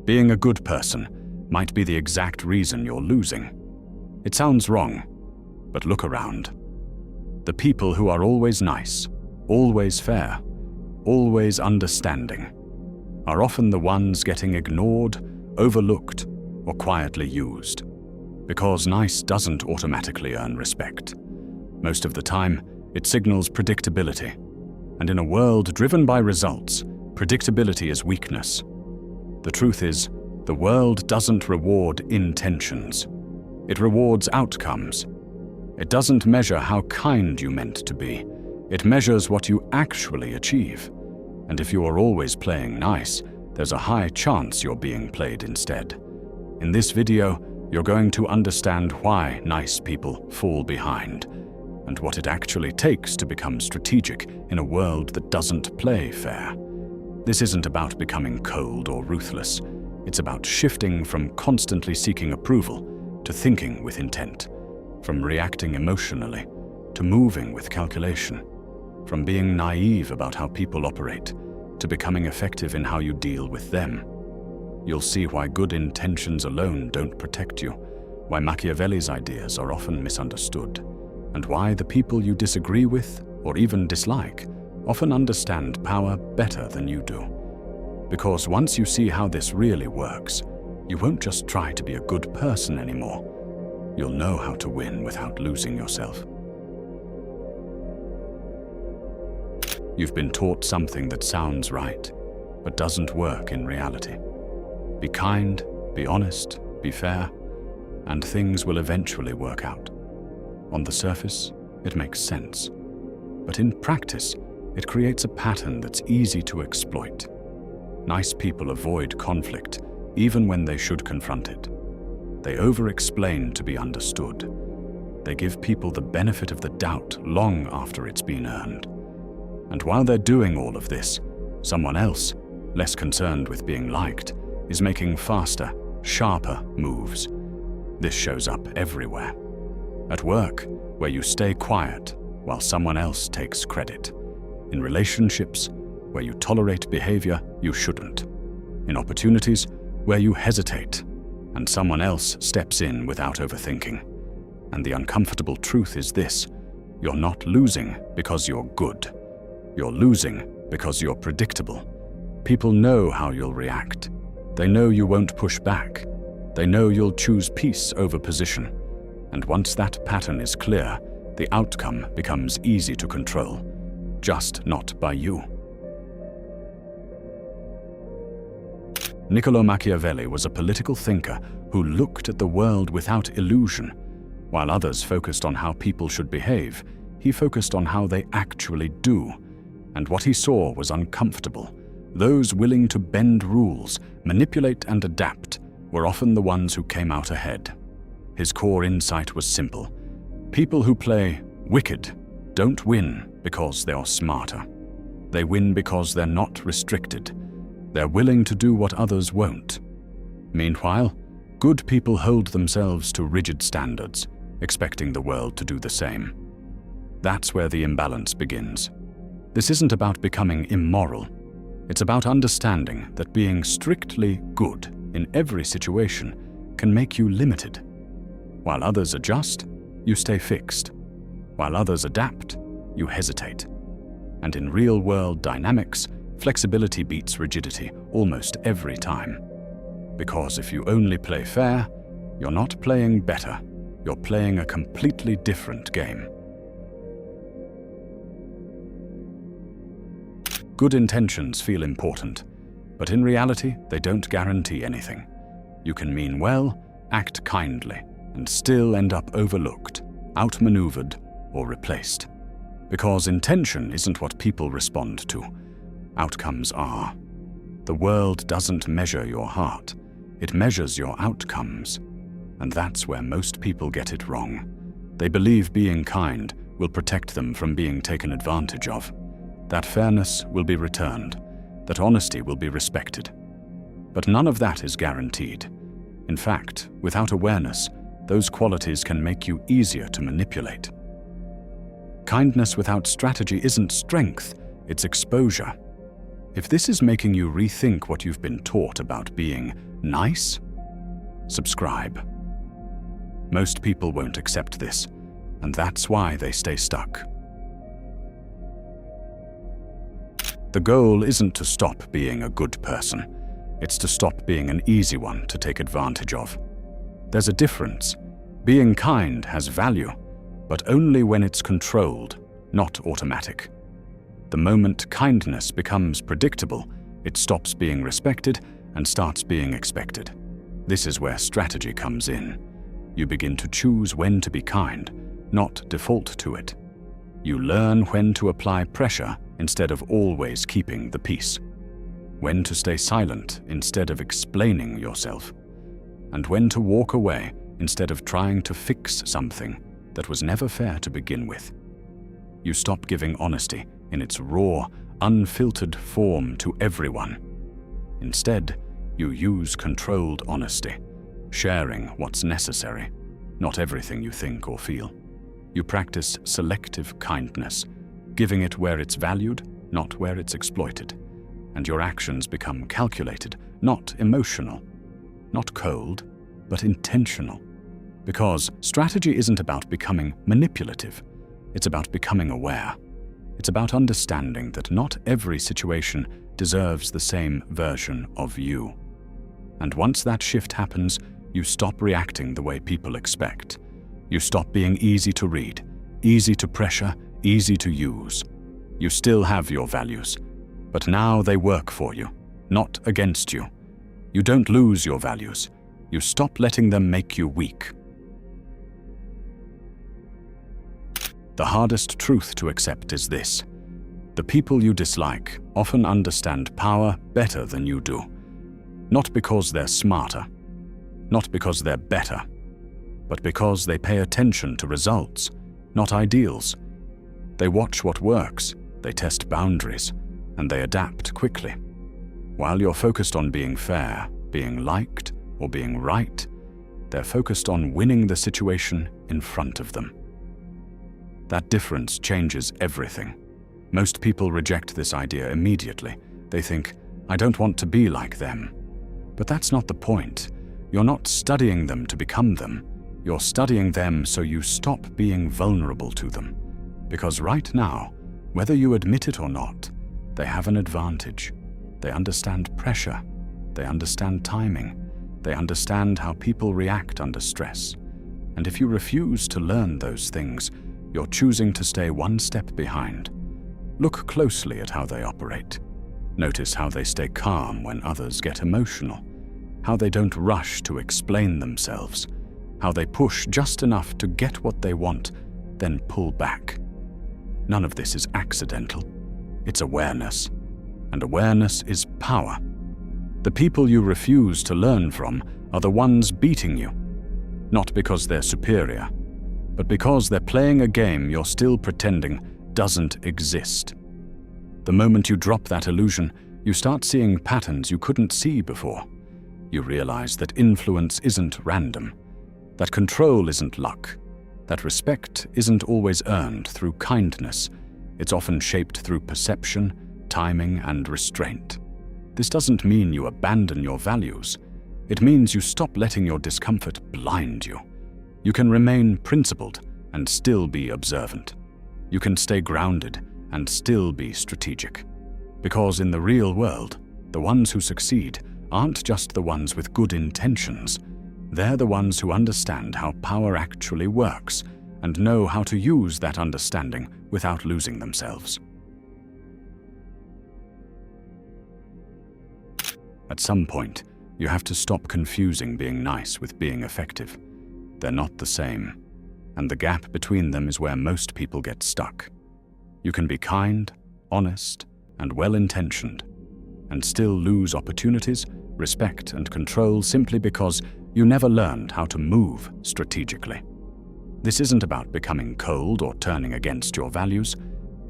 Being a good person might be the exact reason you're losing. It sounds wrong, but look around. The people who are always nice, always fair, always understanding, are often the ones getting ignored, overlooked, or quietly used. Because nice doesn't automatically earn respect. Most of the time, it signals predictability. And in a world driven by results, predictability is weakness. The truth is, the world doesn't reward intentions. It rewards outcomes. It doesn't measure how kind you meant to be. It measures what you actually achieve. And if you are always playing nice, there's a high chance you're being played instead. In this video, you're going to understand why nice people fall behind, and what it actually takes to become strategic in a world that doesn't play fair. This isn't about becoming cold or ruthless. It's about shifting from constantly seeking approval to thinking with intent, from reacting emotionally to moving with calculation, from being naive about how people operate to becoming effective in how you deal with them. You'll see why good intentions alone don't protect you, why Machiavelli's ideas are often misunderstood, and why the people you disagree with or even dislike often understand power better than you do. Because once you see how this really works, you won't just try to be a good person anymore. You'll know how to win without losing yourself. You've been taught something that sounds right, but doesn't work in reality. Be kind, be honest, be fair, and things will eventually work out. On the surface, it makes sense. But in practice, it creates a pattern that's easy to exploit. Nice people avoid conflict, even when they should confront it. They over-explain to be understood. They give people the benefit of the doubt long after it's been earned. And while they're doing all of this, someone else, less concerned with being liked, is making faster, sharper moves. This shows up everywhere. At work, where you stay quiet while someone else takes credit. In relationships, where you tolerate behavior you shouldn't. In opportunities, where you hesitate and someone else steps in without overthinking. And the uncomfortable truth is this: you're not losing because you're good. You're losing because you're predictable. People know how you'll react. They know you won't push back. They know you'll choose peace over position. And once that pattern is clear, the outcome becomes easy to control, just not by you. Niccolò Machiavelli was a political thinker who looked at the world without illusion. While others focused on how people should behave, he focused on how they actually do. And what he saw was uncomfortable. Those willing to bend rules, manipulate and adapt were often the ones who came out ahead. His core insight was simple. People who play wicked don't win because they are smarter. They win because they're not restricted. They're willing to do what others won't. Meanwhile, good people hold themselves to rigid standards, expecting the world to do the same. That's where the imbalance begins. This isn't about becoming immoral. It's about understanding that being strictly good in every situation can make you limited. While others adjust, you stay fixed. While others adapt, you hesitate. And in real-world dynamics, flexibility beats rigidity almost every time. Because if you only play fair, you're not playing better. You're playing a completely different game. Good intentions feel important, but in reality, they don't guarantee anything. You can mean well, act kindly, and still end up overlooked, outmaneuvered, or replaced. Because intention isn't what people respond to. Outcomes are. The world doesn't measure your heart. It measures your outcomes. And that's where most people get it wrong. They believe being kind will protect them from being taken advantage of. That fairness will be returned, that honesty will be respected. But none of that is guaranteed. In fact, without awareness, those qualities can make you easier to manipulate. Kindness without strategy isn't strength, it's exposure. If this is making you rethink what you've been taught about being nice, subscribe. Most people won't accept this, and that's why they stay stuck. The goal isn't to stop being a good person. It's to stop being an easy one to take advantage of. There's a difference. Being kind has value, but only when it's controlled, not automatic. The moment kindness becomes predictable, it stops being respected and starts being expected. This is where strategy comes in. You begin to choose when to be kind, not default to it. You learn when to apply pressure instead of always keeping the peace. When to stay silent instead of explaining yourself. And when to walk away instead of trying to fix something that was never fair to begin with. You stop giving honesty in its raw, unfiltered form to everyone. Instead, you use controlled honesty, sharing what's necessary, not everything you think or feel. You practice selective kindness, giving it where it's valued, not where it's exploited. And your actions become calculated, not emotional, not cold, but intentional. Because strategy isn't about becoming manipulative, it's about becoming aware. It's about understanding that not every situation deserves the same version of you. And once that shift happens, you stop reacting the way people expect. You stop being easy to read, easy to pressure, easy to use. You still have your values, but now they work for you, not against you. You don't lose your values. You stop letting them make you weak. The hardest truth to accept is this: the people you dislike often understand power better than you do. Not because they're smarter, not because they're better, but because they pay attention to results, not ideals. They watch what works, they test boundaries, and they adapt quickly. While you're focused on being fair, being liked, or being right, they're focused on winning the situation in front of them. That difference changes everything. Most people reject this idea immediately. They think, I don't want to be like them. But that's not the point. You're not studying them to become them. You're studying them so you stop being vulnerable to them. Because right now, whether you admit it or not, they have an advantage. They understand pressure. They understand timing. They understand how people react under stress. And if you refuse to learn those things, you're choosing to stay one step behind. Look closely at how they operate. Notice how they stay calm when others get emotional, how they don't rush to explain themselves, how they push just enough to get what they want, then pull back. None of this is accidental. It's awareness. And awareness is power. The people you refuse to learn from are the ones beating you, not because they're superior, but because they're playing a game you're still pretending doesn't exist. The moment you drop that illusion, you start seeing patterns you couldn't see before. You realize that influence isn't random, that control isn't luck, that respect isn't always earned through kindness. It's often shaped through perception, timing, and restraint. This doesn't mean you abandon your values. It means you stop letting your discomfort blind you. You can remain principled and still be observant. You can stay grounded and still be strategic. Because in the real world, the ones who succeed aren't just the ones with good intentions. They're the ones who understand how power actually works and know how to use that understanding without losing themselves. At some point, you have to stop confusing being nice with being effective. They're not the same, and the gap between them is where most people get stuck. You can be kind, honest, and well-intentioned, and still lose opportunities, respect, and control simply because you never learned how to move strategically. This isn't about becoming cold or turning against your values.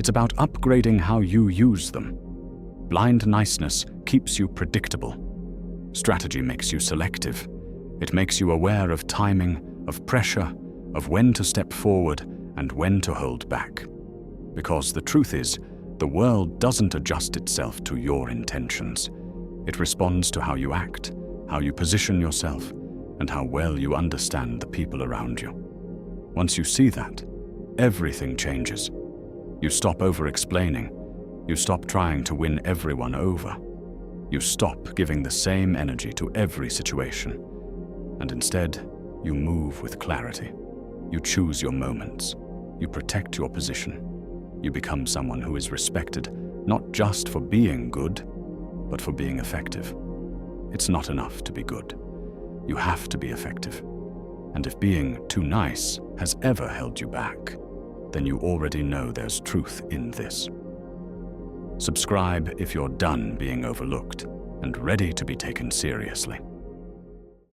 It's about upgrading how you use them. Blind niceness keeps you predictable. Strategy makes you selective. It makes you aware of timing, of pressure, of when to step forward and when to hold back. Because the truth is, The world doesn't adjust itself to your intentions. It responds to how you act, how you position yourself, and how well you understand the people around you. Once you see that, everything changes. You stop over-explaining. You stop trying to win everyone over. You stop giving the same energy to every situation. And instead, you move with clarity. You choose your moments. You protect your position. You become someone who is respected, not just for being good, but for being effective. It's not enough to be good. You have to be effective. And if being too nice has ever held you back, then you already know there's truth in this. Subscribe if you're done being overlooked and ready to be taken seriously.